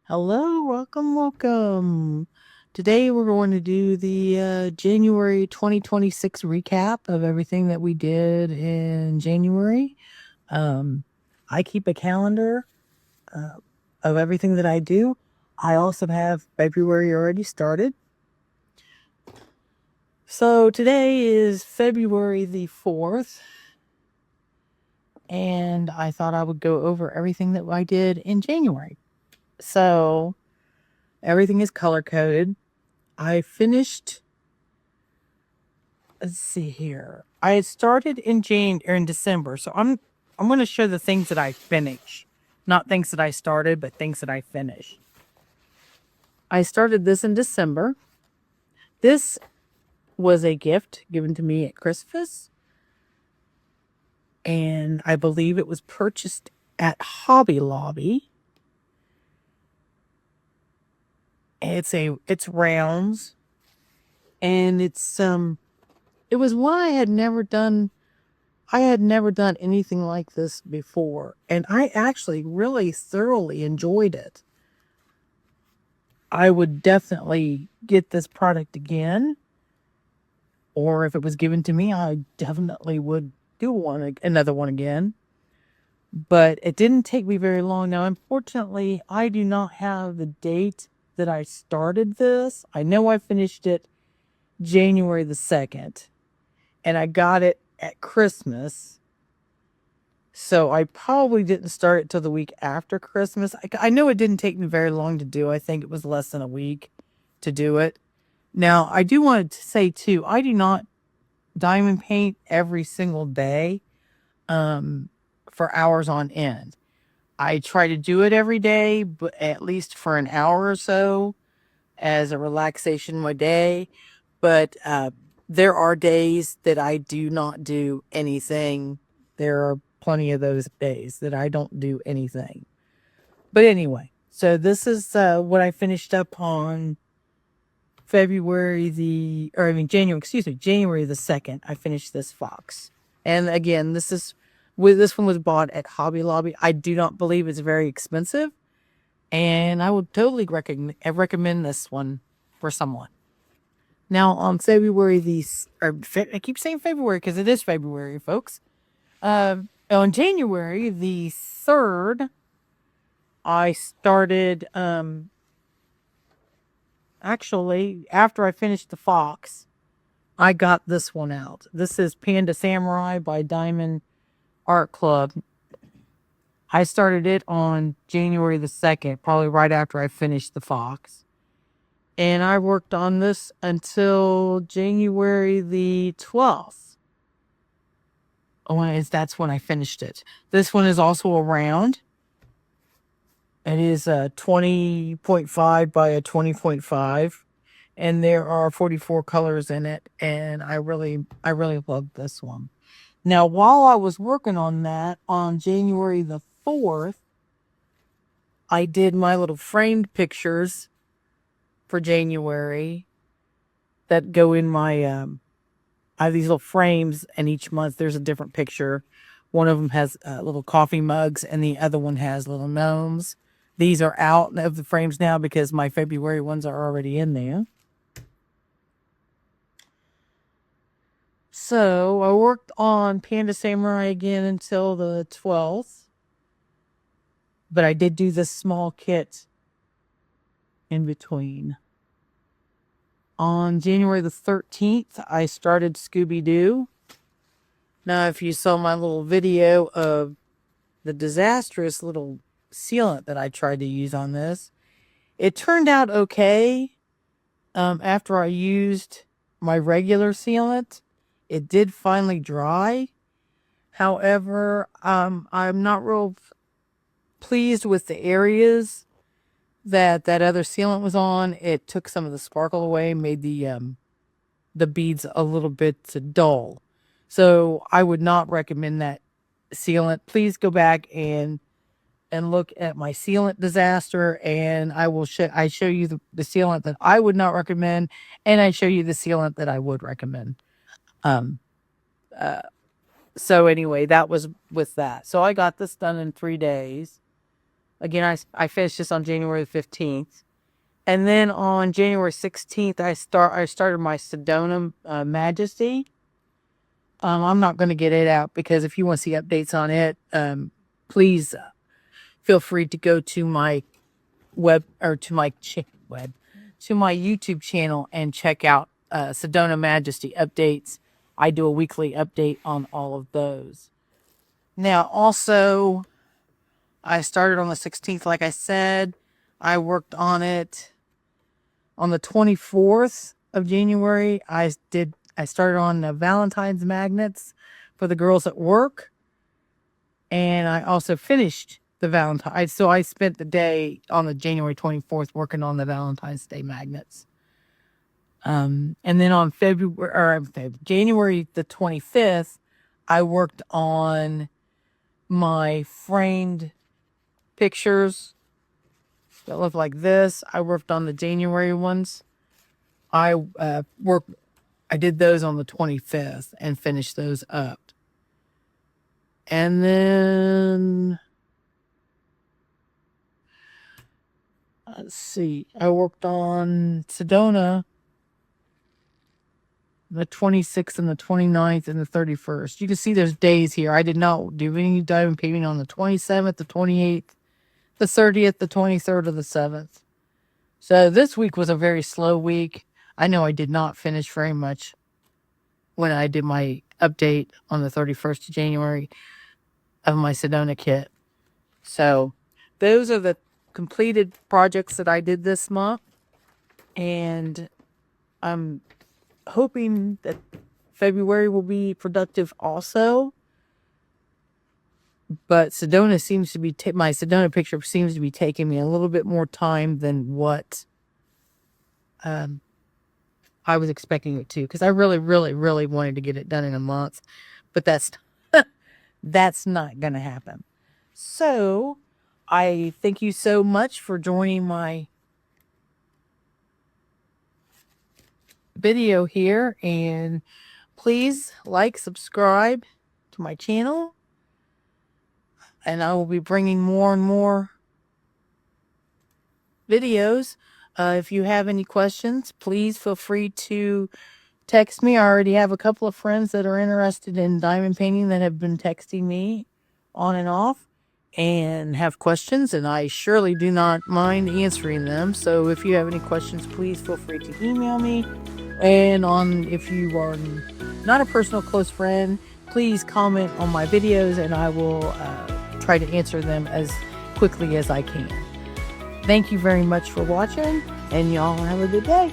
Hello, welcome. Today we're going to do the January 2026 recap of everything that we did in January. Um, I keep a calendar uh, of everything that I do. I also have February already started. So today is February the 4th, and I thought I would go over everything that I did in January. So everything is color coded. I finished. Let's see here. I had started in December, so I'm going to show the things that I finished, not things that I started, but things that I finished. I started this in December. This was a gift given to me at Christmas, and I believe it was purchased at Hobby Lobby. It's rounds, and it was one I had never done anything like this before, and I actually really thoroughly enjoyed it. I would definitely get this product again, or if it was given to me, I definitely would do another one again. But it didn't take me very long. Now, unfortunately, I do not have the date that I started this. I know I finished it January the 2nd, and I got it at Christmas. So I probably didn't start it till the week after Christmas. I know it didn't take me very long to do. I think it was less than a week to do it. Now, I do want to say too, I do not diamond paint every single day um, for hours on end. I try to do it every day, but at least for an hour or so as a relaxation my day. But there are days that I do not do anything. There are plenty of those days that I don't do anything. But anyway, so this is what I finished up on January the 2nd, I finished this fox. And again, this one was bought at Hobby Lobby. I do not believe it's very expensive, and I would totally recommend this one for someone. Now on I keep saying February because it is February, folks. On January the 3rd, I started, actually, after I finished the fox, I got this one out. This is Panda Samurai by Diamond Art Club. I started it on January the 2nd, probably right after I finished the fox. And I worked on this until January the 12th. That's when I finished it. This one is also a round. It is a 20.5 by a 20.5. And there are 44 colors in it. And I really love this one. Now, while I was working on that on January the 4th, I did my little framed pictures for January that go in I have these little frames, and each month there's a different picture. One of them has little coffee mugs, and the other one has little gnomes. These are out of the frames now because my February ones are already in there. So I worked on Panda Samurai again until the 12th. But I did do this small kit in between. On January the 13th, I started Scooby Doo. Now, if you saw my little video of the disastrous little sealant that I tried to use on this, it turned out okay. After I used my regular sealant, it did finally dry. However, I'm not real pleased with the areas that other sealant was on. It took some of the sparkle away, made the beads a little bit dull. So I would not recommend that sealant. Please go back and look at my sealant disaster, and I show you the sealant that I would not recommend, and I show you the sealant that I would recommend. Um so anyway, that was with that. So I got this done in 3 days. Again, I finished this on January the 15th. And then on January 16th, I started my Sedona Majesty. I'm not going to get it out because if you want to see updates on it, please feel free to go to my to my YouTube channel and check out Sedona Majesty updates. I do a weekly update on all of those. Now, also, I started on the 16th, like I said. I worked on it on the 24th of January. I started on the Valentine's magnets for the girls at work. And I also finished the Valentine. So I spent the day on the January 24th working on the Valentine's Day magnets. And then on January the 25th, I worked on my framed pictures that look like this. I worked on the January ones. I did those on the 25th and finished those up. And then, let's see, I worked on Sedona the 26th and the 29th and the 31st. You can see there's days here. I did not do any diamond painting on the 27th, the 28th, the 30th, the 23rd, or the 7th. So this week was a very slow week. I know I did not finish very much when I did my update on the 31st of January of my Sedona kit. So those are the completed projects that I did this month. And I'm hoping that February will be productive also. But Sedona seems to be, my Sedona picture seems to be taking me a little bit more time than what I was expecting it to. Because I really, really, really wanted to get it done in a month. But that's not going to happen. So I thank you so much for joining my video here, and please like, subscribe to my channel, and I will be bringing more and more videos. If you have any questions, please feel free to text me. I already have a couple of friends that are interested in diamond painting that have been texting me on and off and have questions, and I surely do not mind answering them. So if you have any questions, please feel free to email me. And if you are not a personal close friend, please comment on my videos and I will try to answer them as quickly as I can. Thank you very much for watching, and y'all have a good day.